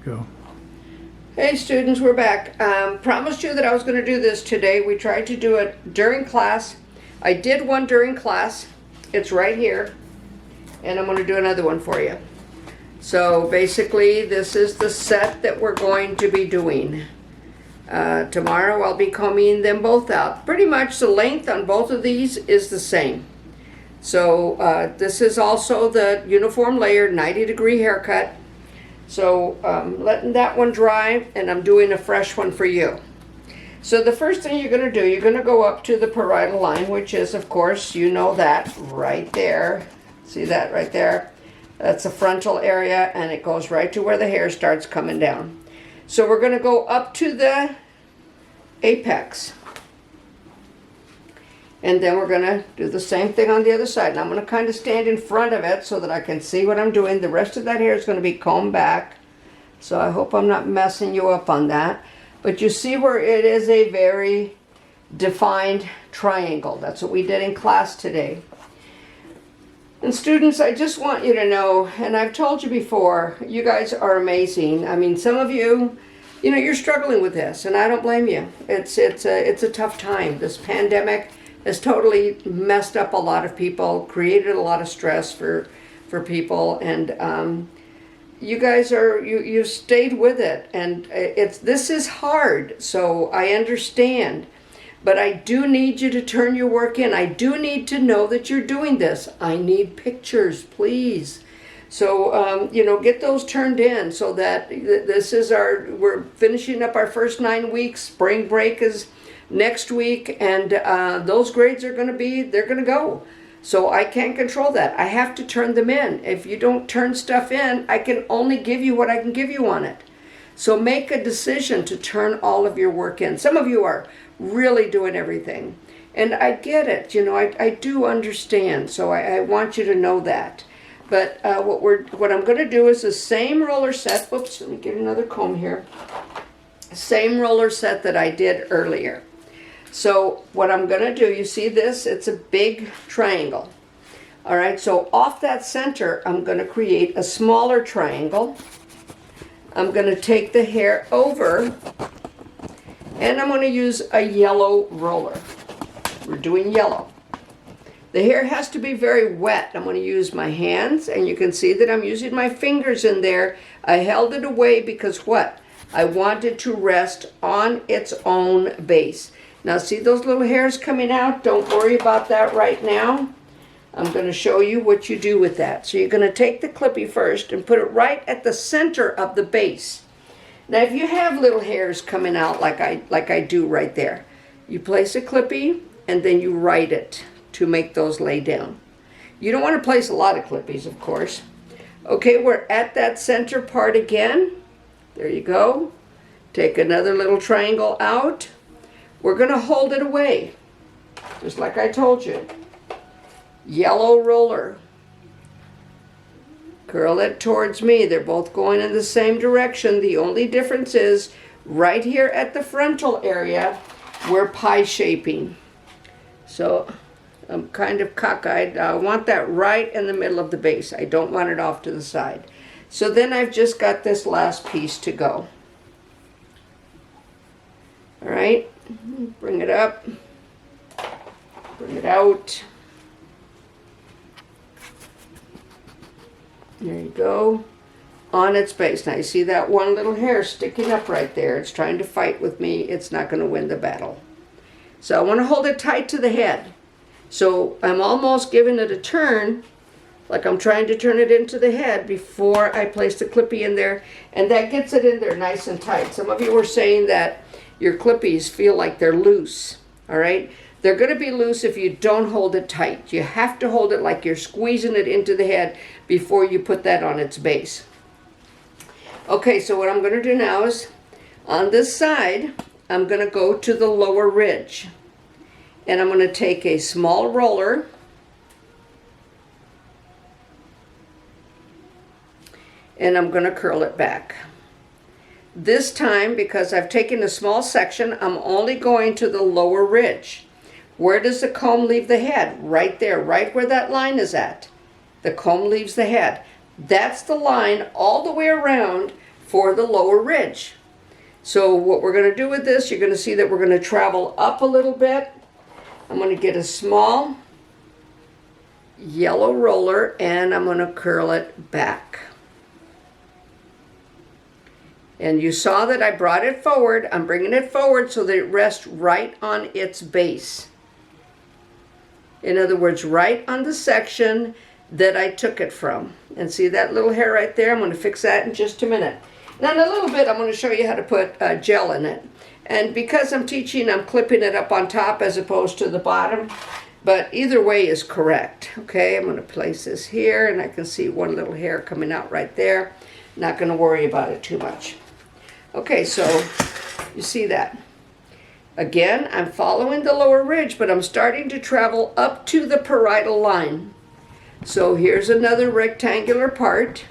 Go. Hey students, we're back. Promised you that I was going to do this today. We tried to do it during class. I did one during class. It's right here. And I'm going to do another one for you. So basically this is the set that we're going to be doing. Tomorrow I'll be combing them both out. Pretty much the length on both of these is the same. So this is also the uniform layer 90-degree haircut. So letting that one dry, and I'm doing a fresh one for you. So the first thing you're going to do, you're going to go up to the parietal line, which is, of course, you know that right there. See that right there? That's the frontal area, and it goes right to where the hair starts coming down. So we're going to go up to the apex. And then we're going to do the same thing on the other side. And I'm going to kind of stand in front of it so that I can see what I'm doing. The rest of that hair is going to be combed back. So I hope I'm not messing you up on that. But you see where it is a very defined triangle. That's what we did in class today. And students, I just want you to know, and I've told you before, you guys are amazing. I mean, some of you, you know, you're struggling with this, and I don't blame you. It's a tough time. This pandemic has totally messed up a lot of people, created a lot of stress for people, and you guys are you've stayed with it, and this is hard. So I understand, but I do need you to turn your work in. I do need to know that you're doing this. I need pictures, please. So you know, get those turned in so that this is we're finishing up our first 9 weeks. Spring break is next week, and those grades are going to be, they're going to go. So I can't control that. I have to turn them in. If you don't turn stuff in, I can only give you what I can give you on it. So make a decision to turn all of your work in. Some of you are really doing everything, and I get it. You know, I do understand. So I want you to know that. But what I'm going to do is the same roller set. Whoops, let me get another comb here. Same roller set that I did earlier. So what I'm going to do, you see this? It's a big triangle. All right, so off that center, I'm going to create a smaller triangle. I'm going to take the hair over, and I'm going to use a yellow roller. We're doing yellow. The hair has to be very wet. I'm going to use my hands, and you can see that I'm using my fingers in there. I held it away because what? I want it to rest on its own base. Now see those little hairs coming out? Don't worry about that right now. I'm going to show you what you do with that. So you're going to take the clippy first and put it right at the center of the base. Now if you have little hairs coming out like I do right there, you place a clippy and then you right it to make those lay down. You don't want to place a lot of clippies, of course. Okay, we're at that center part again. There you go. Take another little triangle out. We're going to hold it away, just like I told you. Yellow roller. Curl it towards me. They're both going in the same direction. The only difference is right here at the frontal area, we're pie shaping. So I'm kind of cockeyed. I want that right in the middle of the base. I don't want it off to the side. So then I've just got this last piece to go. All right, bring it up, bring it out. There you go, on its base. Now you see that one little hair sticking up right there. It's trying to fight with me. It's not going to win the battle. So I want to hold it tight to the head. So I'm almost giving it a turn, like I'm trying to turn it into the head before I place the clippy in there, and that gets it in there nice and tight. Some of you were saying that your clippies feel like they're loose, all right? They're going to be loose if you don't hold it tight. You have to hold it like you're squeezing it into the head before you put that on its base. Okay, so what I'm going to do now is, on this side, I'm going to go to the lower ridge. And I'm going to take a small roller, and I'm going to curl it back. This time, because I've taken a small section, I'm only going to the lower ridge. Where does the comb leave the head? Right there, right where that line is at. The comb leaves the head. That's the line all the way around for the lower ridge. So what we're going to do with this, you're going to see that we're going to travel up a little bit. I'm going to get a small yellow roller and I'm going to curl it back. And you saw that I brought it forward. I'm bringing it forward so that it rests right on its base. In other words, right on the section that I took it from. And see that little hair right there? I'm going to fix that in just a minute. Now in a little bit I'm going to show you how to put gel in it. And because I'm teaching, I'm clipping it up on top as opposed to the bottom. But either way is correct. Okay, I'm going to place this here and I can see one little hair coming out right there. Not going to worry about it too much. Okay, so you see that. Again, I'm following the lower ridge, but I'm starting to travel up to the parietal line. So here's another rectangular part.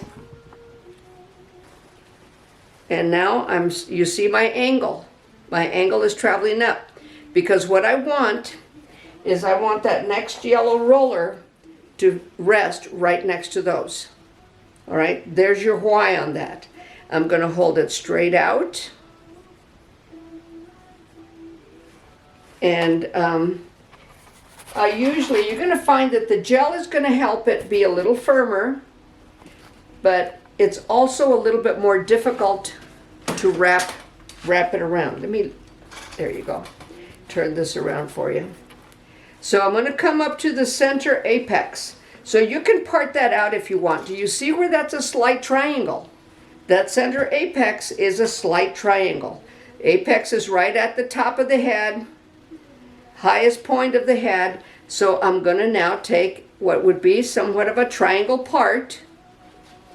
And now you see my angle. My angle is traveling up. Because what I want is I want that next yellow roller to rest right next to those. All right, there's your why on that. I'm going to hold it straight out. And you're going to find that the gel is going to help it be a little firmer, but it's also a little bit more difficult to wrap it around. There you go. Turn this around for you. So I'm going to come up to the center apex. So you can part that out if you want. Do you see where that's a slight triangle? That center apex is a slight triangle. Apex is right at the top of the head, highest point of the head. So I'm going to now take what would be somewhat of a triangle part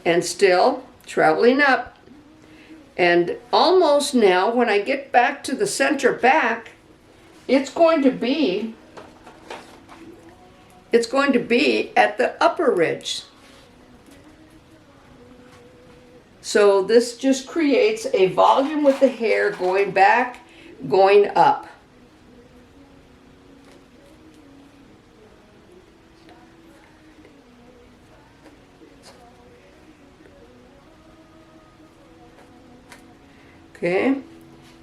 and still traveling up. And almost now, when I get back to the center back, it's going to be at the upper ridge. So this just creates a volume with the hair going back, going up. Okay,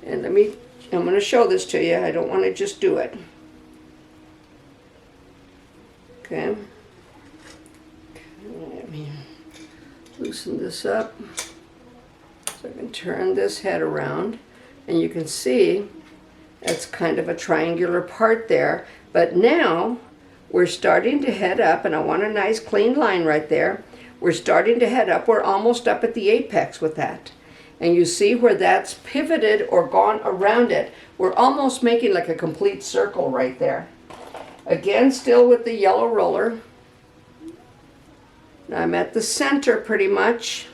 and I'm going to show this to you. I don't want to just do it. Okay, let me loosen this up so I can turn this head around, and you can see that's kind of a triangular part there. But now we're starting to head up, and I want a nice clean line right there. We're starting to head up. We're almost up at the apex with that. And you see where that's pivoted or gone around it. We're almost making like a complete circle right there. Again, still with the yellow roller. I'm at the center pretty much.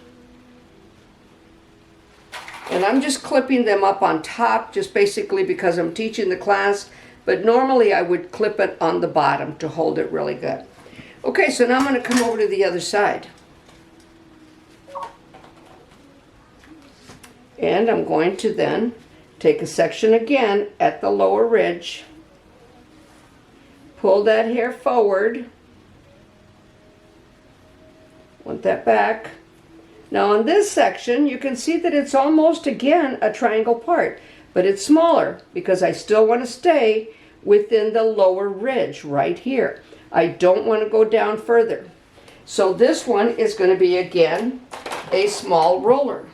And I'm just clipping them up on top, just basically because I'm teaching the class. But normally I would clip it on the bottom to hold it really good. Okay, so now I'm going to come over to the other side. And I'm going to then take a section again at the lower ridge. Pull that hair forward. Want that back. Now on this section, you can see that it's almost again a triangle part, but it's smaller because I still want to stay within the lower ridge right here. I don't want to go down further. So this one is going to be again a small roller.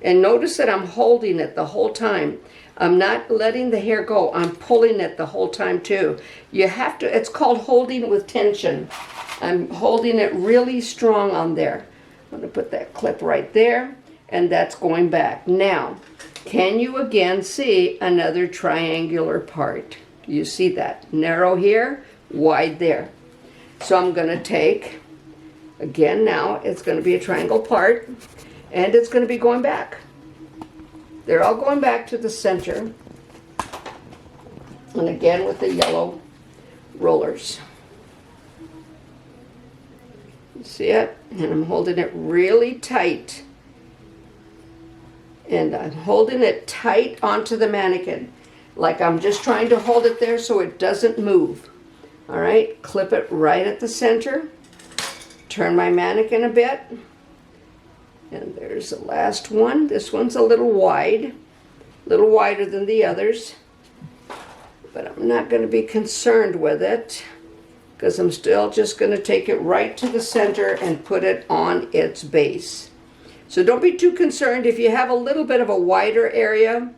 And notice that I'm holding it the whole time. I'm not letting the hair go. I'm pulling it the whole time too. You have to, it's called holding with tension. I'm holding it really strong on there. I'm going to put that clip right there, and that's going back. Now, can you again see another triangular part? You see that? Narrow here, wide there. So I'm going to take, again now, it's going to be a triangle part. And it's going to be going back. They're all going back to the center. And again with the yellow rollers. You see it? And I'm holding it really tight. And I'm holding it tight onto the mannequin. Like I'm just trying to hold it there so it doesn't move. All right, clip it right at the center. turn my mannequin a bit. And there's the last one. This one's a little wide, a little wider than the others. But I'm not going to be concerned with it because I'm still just going to take it right to the center and put it on its base. So don't be too concerned if you have a little bit of a wider area,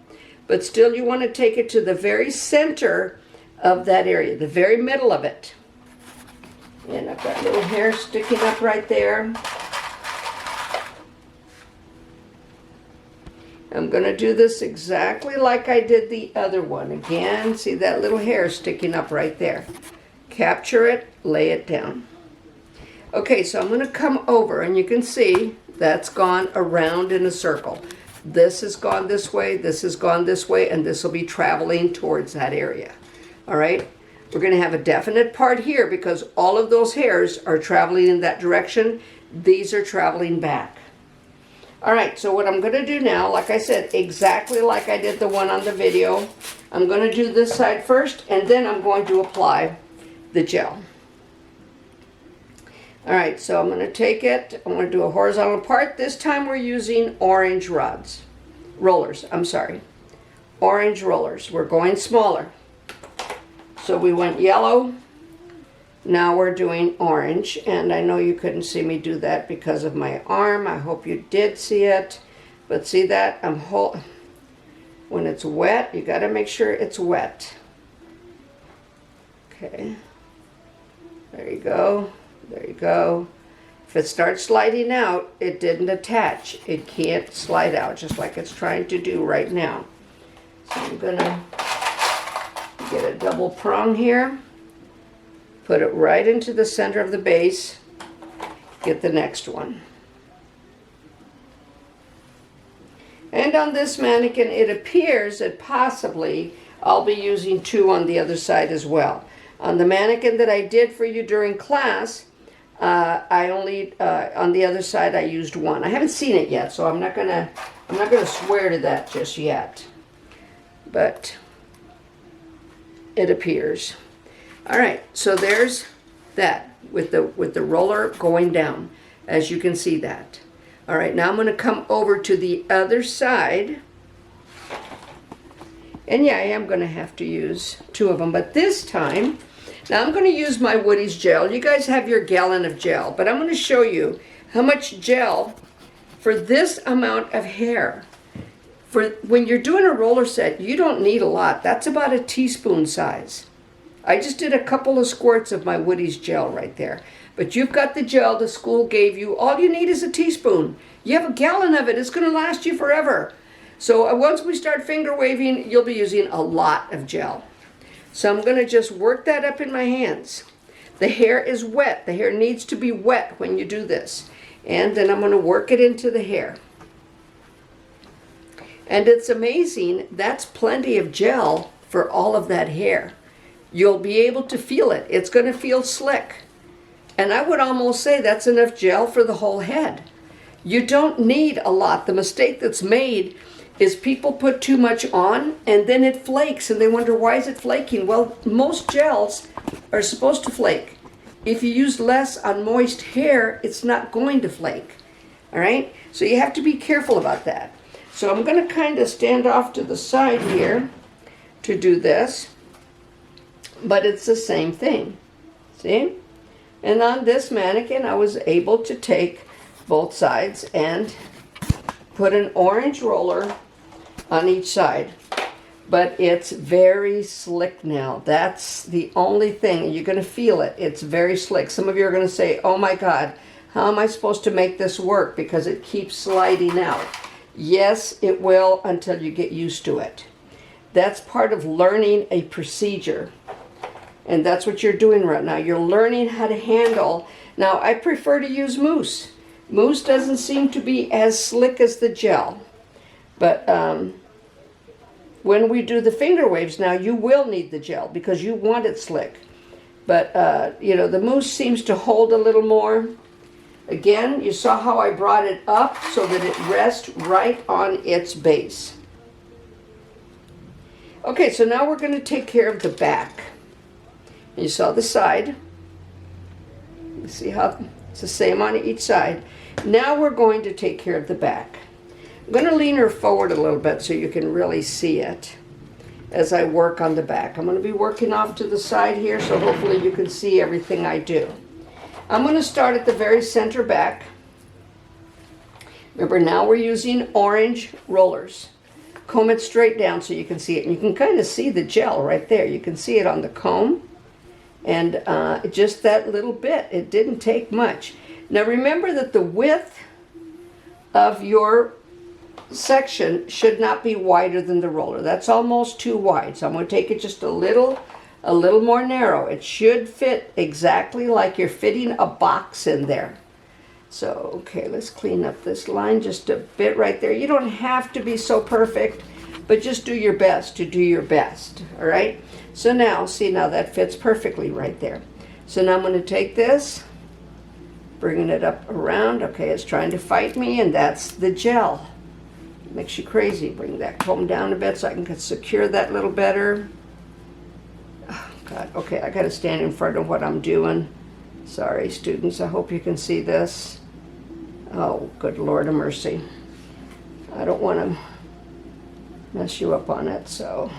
but still you want to take it to the very center of that area, the very middle of it. And I've got little hair sticking up right there. I'm going to do this exactly like I did the other one. Again, see that little hair sticking up right there. Capture it, lay it down. Okay, so I'm going to come over, and you can see that's gone around in a circle. This has gone this way, this has gone this way, and this will be traveling towards that area. All right? We're going to have a definite part here because all of those hairs are traveling in that direction. These are traveling back. All right, so what I'm going to do now, like I said, exactly like I did the one on the video, I'm going to do this side first, and then I'm going to apply the gel. All right, so I'm going to take it, I'm going to do a horizontal part. This time we're using orange rollers, orange rollers. We're going smaller. So we went yellow, now we're doing orange, and I know you couldn't see me do that because of my arm. I hope you did see it, but see that? When it's wet, you got to make sure it's wet. Okay, there you go, there you go. If it starts sliding out, it didn't attach. It can't slide out, just like it's trying to do right now. So I'm gonna get a double prong here. Put it right into the center of the base. Get the next one. And on this mannequin, it appears that possibly I'll be using two on the other side as well. On the mannequin that I did for you during class, I only on the other side I used one. I haven't seen it yet, so I'm not gonna swear to that just yet. But it appears. All right, so there's that with the roller going down, as you can see that. All right, now I'm going to come over to the other side. And yeah, I am going to have to use two of them, but this time, now I'm going to use my Woody's gel. You guys have your gallon of gel, but I'm going to show you how much gel for this amount of hair. For when you're doing a roller set, you don't need a lot. That's about a teaspoon size. I just did a couple of squirts of my Woody's gel right there. But you've got the gel the school gave you. All you need is a teaspoon. You have a gallon of it. It's going to last you forever. So once we start finger waving, you'll be using a lot of gel. So I'm going to just work that up in my hands. The hair is wet. The hair needs to be wet when you do this. And then I'm going to work it into the hair. And it's amazing. That's plenty of gel for all of that hair. You'll be able to feel it. It's going to feel slick. And I would almost say that's enough gel for the whole head. You don't need a lot. The mistake that's made is people put too much on and then it flakes and they wonder, why is it flaking? Well, most gels are supposed to flake. If you use less on moist hair, it's not going to flake. All right? So you have to be careful about that. So I'm going to kind of stand off to the side here to do this. But it's the same thing, see? And on this mannequin, I was able to take both sides and put an orange roller on each side. But it's very slick now. That's the only thing. You're going to feel it. It's very slick. Some of you are going to say, oh my God, how am I supposed to make this work? Because it keeps sliding out. Yes, it will until you get used to it. That's part of learning a procedure. And that's what you're doing right now. You're learning how to handle. Now, I prefer to use mousse. Mousse doesn't seem to be as slick as the gel. But when we do the finger waves now, you will need the gel because you want it slick. But, you know, the mousse seems to hold a little more. Again, you saw how I brought it up so that it rests right on its base. Okay, so now we're going to take care of the back. You saw the side. You see It's the same on each side. Now we're going to take care of the back. I'm going to lean her forward a little bit so you can really see it as I work on the back. I'm going to be working off to the side here, so hopefully you can see everything I do. I'm going to start at the very center back. Remember, now we're using orange rollers. Comb it straight down so you can see it. And you can kind of see the gel right there. You can see it on the comb. And just that little bit. It didn't take much. Now remember that the width of your section should not be wider than the roller. That's almost too wide. So I'm going to take it just a little more narrow. It should fit exactly like you're fitting a box in there. So, okay, let's clean up this line just a bit right there. You don't have to be so perfect, but just do your best to do your best, all right? So now, see, now that fits perfectly right there. So now I'm going to take this, bringing it up around. Okay, it's trying to fight me, and that's the gel. Makes you crazy. Bring that comb down a bit so I can secure that a little better. Oh, God, okay, I got to stand in front of what I'm doing. Sorry, students, I hope you can see this. Oh, good Lord of mercy. I don't want to mess you up on it, so.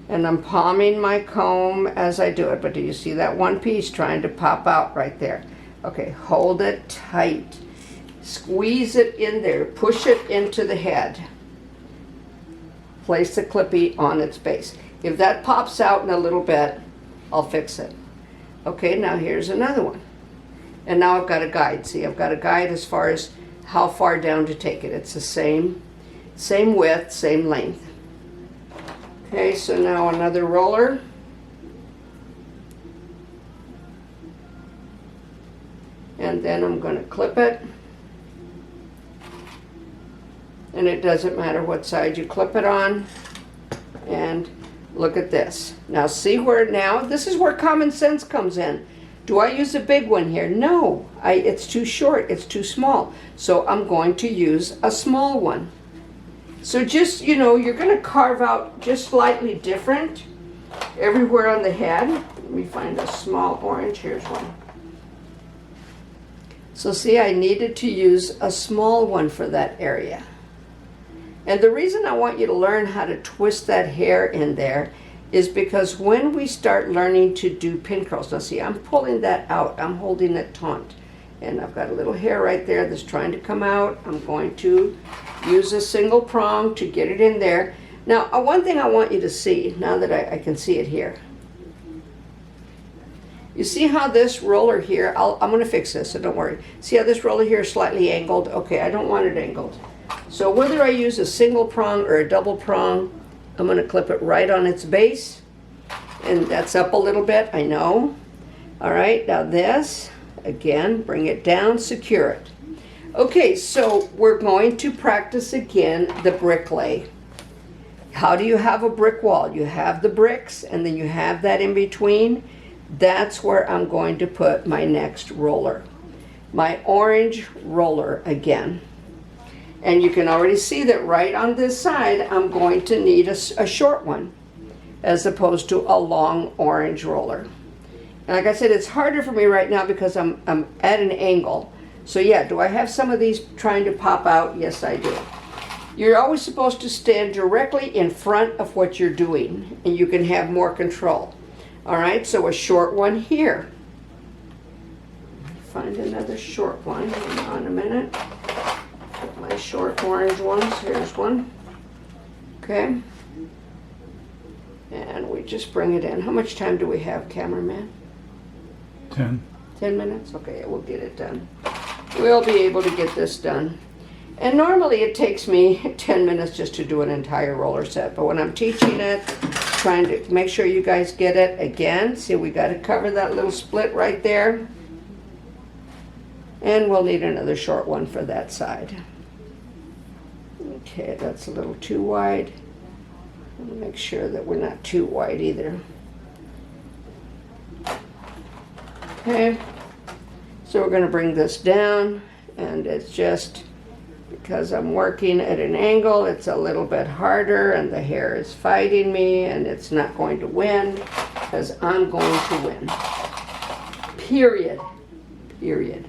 And I'm palming my comb as I do it, but do you see that one piece trying to pop out right there? Okay, hold it tight. Squeeze it in there, push it into the head. Place the clippy on its base. If that pops out in a little bit, I'll fix it. Okay, now here's another one. And now I've got a guide. See, I've got a guide as far as how far down to take it. It's the same width, same length. Okay, so now another roller. And then I'm going to clip it. And it doesn't matter what side you clip it on. And look at this. Now see where, now this is where common sense comes in. Do I use a big one here? No, it's too short, it's too small. So I'm going to use a small one. So just, you know, you're going to carve out just slightly different everywhere on the head. Let me find a small orange. Here's one. So see, I needed to use a small one for that area. And the reason I want you to learn how to twist that hair in there is because when we start learning to do pin curls, now see, I'm pulling that out, I'm holding it taut, and I've got a little hair right there that's trying to come out. I'm going to use a single prong to get it in there. Now, one thing I want you to see, now that I can see it here, you see how this roller here, I'm going to fix this, so don't worry. See how this roller here is slightly angled? Okay, I don't want it angled. So whether I use a single prong or a double prong, I'm going to clip it right on its base. And that's up a little bit, I know. All right, now this, again, bring it down, secure it. Okay, so we're going to practice again the brick lay. How do you have a brick wall? You have the bricks, and then you have that in between. That's where I'm going to put my next roller. My orange roller again. And you can already see that right on this side, I'm going to need a short one as opposed to a long orange roller. And like I said, it's harder for me right now because I'm at an angle. So yeah, do I have some of these trying to pop out? Yes, I do. You're always supposed to stand directly in front of what you're doing, and you can have more control. All right, so a short one here. Find another short one. Hang on a minute. My short orange ones. Here's one. Okay. And we just bring it in. How much time do we have, cameraman? 10. 10 minutes? Okay, we'll get it done. We'll be able to get this done. And normally it takes me 10 minutes just to do an entire roller set. But when I'm teaching it, trying to make sure you guys get it again. See, we got to cover that little split right there. And we'll need another short one for that side. Okay, that's a little too wide. Make sure that we're not too wide either. Okay, so we're going to bring this down, and it's just because I'm working at an angle, it's a little bit harder, and the hair is fighting me, and it's not going to win because I'm going to win. Period. period.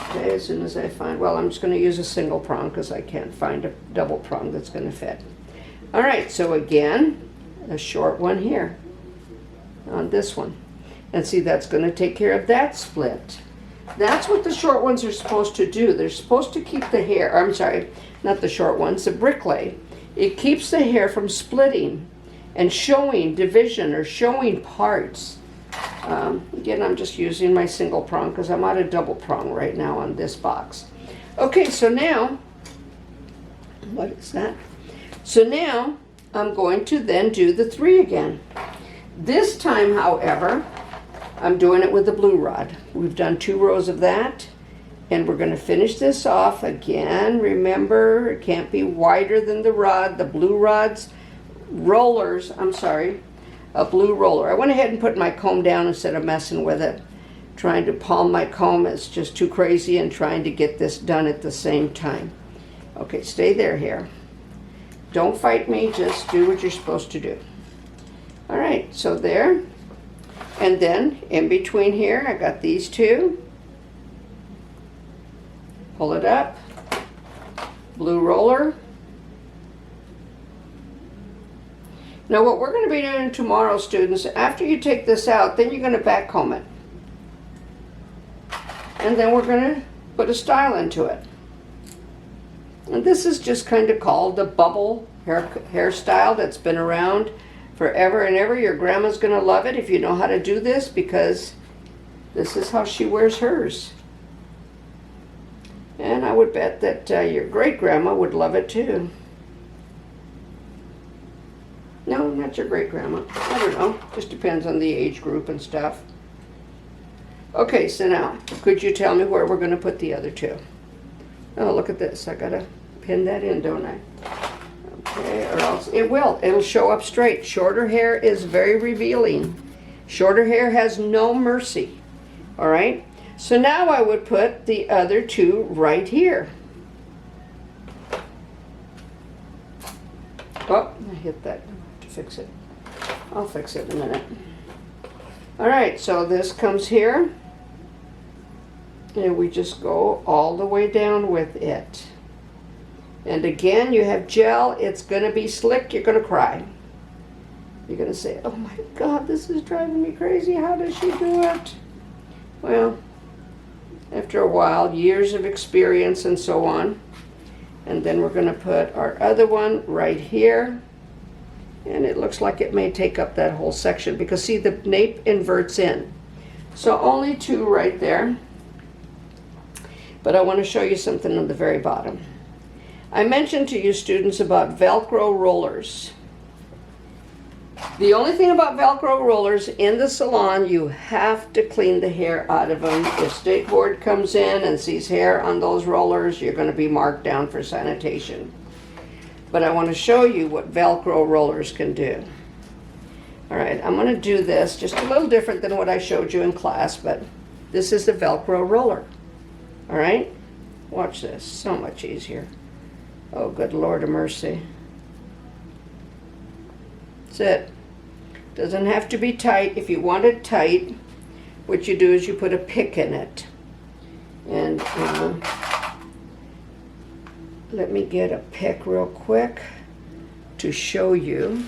Okay, as soon as I find, well, I'm just going to use a single prong because I can't find a double prong that's going to fit. All right, so again, a short one here on this one. And see, that's going to take care of that split. That's what the short ones are supposed to do. They're supposed to keep the hair, I'm sorry, not the short ones, the bricklay. It keeps the hair from splitting and showing division or showing parts. Again, I'm just using my single prong because I'm out of double prong right now on this box. Okay, so now, what is that? So now I'm going to then do the 3 again. This time, however, I'm doing it with the blue rod. We've done 2 rows of that, and we're going to finish this off again. Remember, it can't be wider than the rod. The blue rod's rollers, I'm sorry, a blue roller. I went ahead and put my comb down instead of messing with it. Trying to palm my comb is just too crazy, and trying to get this done at the same time. Okay, stay there here. Don't fight me, just do what you're supposed to do. All right, so there. And then in between here, I got these 2. Pull it up. Blue roller. Now what we're going to be doing tomorrow, students, after you take this out, then you're going to back comb it. And then we're going to put a style into it. And this is just kind of called the bubble hairstyle that's been around forever and ever. Your grandma's going to love it if you know how to do this, because this is how she wears hers. And I would bet that your great-grandma would love it too. No, not your great-grandma. I don't know. Just depends on the age group and stuff. Okay, so now, could you tell me where we're going to put the other 2? Oh, look at this. I got to pin that in, don't I? Okay, or else it'll show up straight. Shorter hair is very revealing. Shorter hair has no mercy. All right, so now I would put the other 2 right here. Oh, I hit that to fix it. I'll fix it in a minute. All right, so this comes here, and we just go all the way down with it. And again, you have gel. It's going to be slick. You're going to cry. You're going to say, oh my God, this is driving me crazy. How does she do it? Well, after a while, years of experience and so on. And then we're going to put our other one right here. And it looks like it may take up that whole section because see, the nape inverts in. So only 2 right there. But I want to show you something on the very bottom. I mentioned to you students about Velcro rollers. The only thing about Velcro rollers in the salon, you have to clean the hair out of them. If State Board comes in and sees hair on those rollers, you're going to be marked down for sanitation. But I want to show you what Velcro rollers can do. All right, I'm going to do this just a little different than what I showed you in class, but this is the Velcro roller. All right, watch this, so much easier. Oh, good Lord of mercy. That's it. Doesn't have to be tight. If you want it tight, what you do is you put a pick in it. And let me get a pick real quick to show you.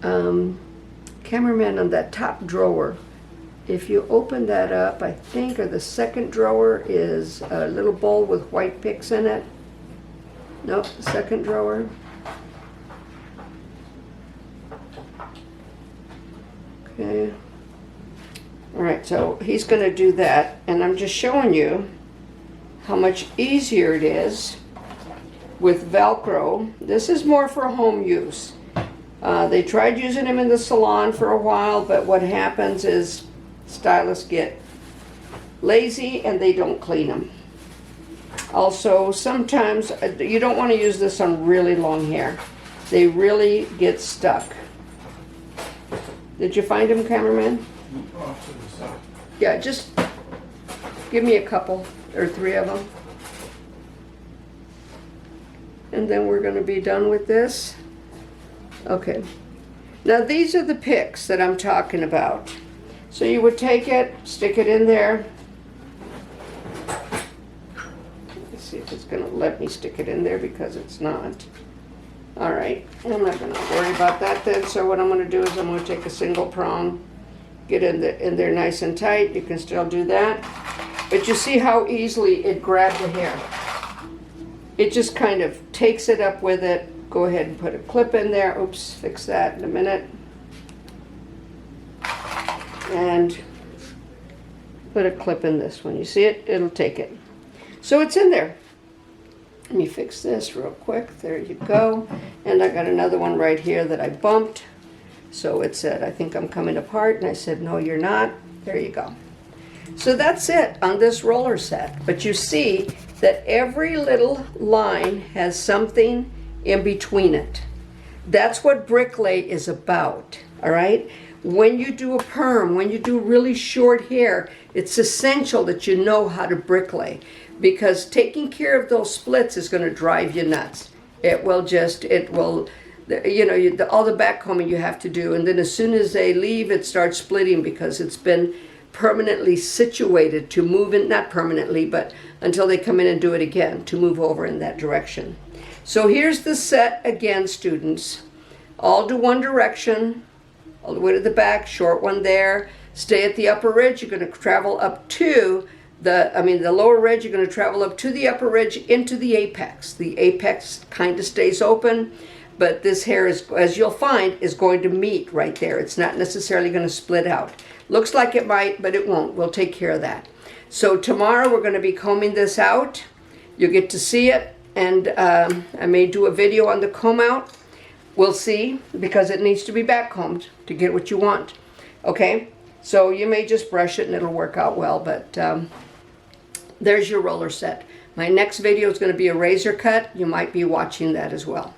Cameraman, on that top drawer, if you open that up, I think, or the second drawer is a little bowl with white picks in it. Nope, the second drawer. Okay. All right, so he's going to do that, and I'm just showing you how much easier it is with Velcro. This is more for home use. They tried using them in the salon for a while, but what happens is stylists get lazy and they don't clean them. Also, sometimes you don't want to use this on really long hair. They really get stuck. Did you find them, cameraman? Yeah, just give me a couple or 3 of them. And then we're going to be done with this. Okay. Now these are the picks that I'm talking about. So you would take it, stick it in there. Let's see if it's going to let me stick it in there, because it's not. All right, I'm not going to worry about that then. So what I'm going to do is I'm going to take a single prong, get in there nice and tight. You can still do that. But you see how easily it grabbed the hair. It just kind of takes it up with it. Go ahead and put a clip in there. Oops, fix that in a minute. And put a clip in this one. You see it? It'll take it. So it's in there. Let me fix this real quick. There you go. And I got another one right here that I bumped. So it said, I think I'm coming apart. And I said, no, you're not. There you go. So that's it on this roller set. But you see that every little line has something in between it. That's what bricklay is about, all right? When you do a perm, when you do really short hair, it's essential that you know how to bricklay, because taking care of those splits is going to drive you nuts. It will, you know, all the back combing you have to do, and then as soon as they leave, it starts splitting because it's been permanently situated to move in, not permanently, but until they come in and do it again, to move over in that direction. So here's the set again, students. All do one direction, all the way to the back, short one there. Stay at the upper ridge. You're going to travel up to the lower ridge. You're going to travel up to the upper ridge into the apex. The apex kind of stays open, but this hair is, as you'll find, is going to meet right there. It's not necessarily going to split out. Looks like it might, but it won't. We'll take care of that. So tomorrow we're going to be combing this out. You'll get to see it, and I may do a video on the comb out. We'll see, because it needs to be back combed to get what you want. Okay, so you may just brush it and it'll work out well, but there's your roller set. My next video is going to be a razor cut. You might be watching that as well.